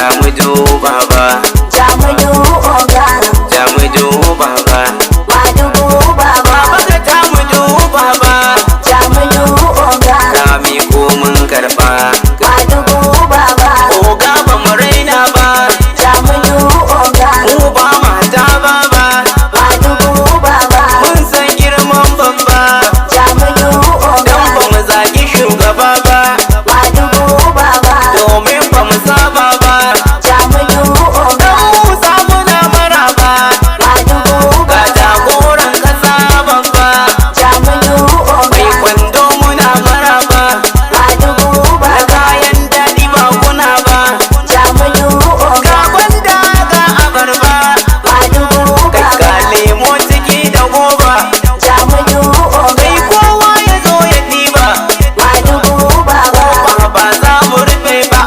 Jamudu baba, Jamudu oga, Jamudu baba, Madugu baba, baba ka Jamudu baba, Jamudu oga, Kami ko mun karba, Madugu baba, oga ba mu raina ba, Jamudu oga, mu ba mata baba, Madugu baba, mun san girman babba, Jamudu oga, dan ba mu zagi shugaba ba, Madugu baba, domin ba mu saba ba, Jamudu oga, dan Musa muna maraba, Madugu ga baba, jagoran kasa babba, Jamudu mai oga, kwando muna maraba, Madugu na baba, kayan daɗi ba kuna ba, Jamudu ga oga, gwanda ga abarba, Madugu kai ga baba, lemo ciki da goba, Jamudu oga, kai kowa ya zo ya ɗiba, Madugu baba, ba za mu rufe ba,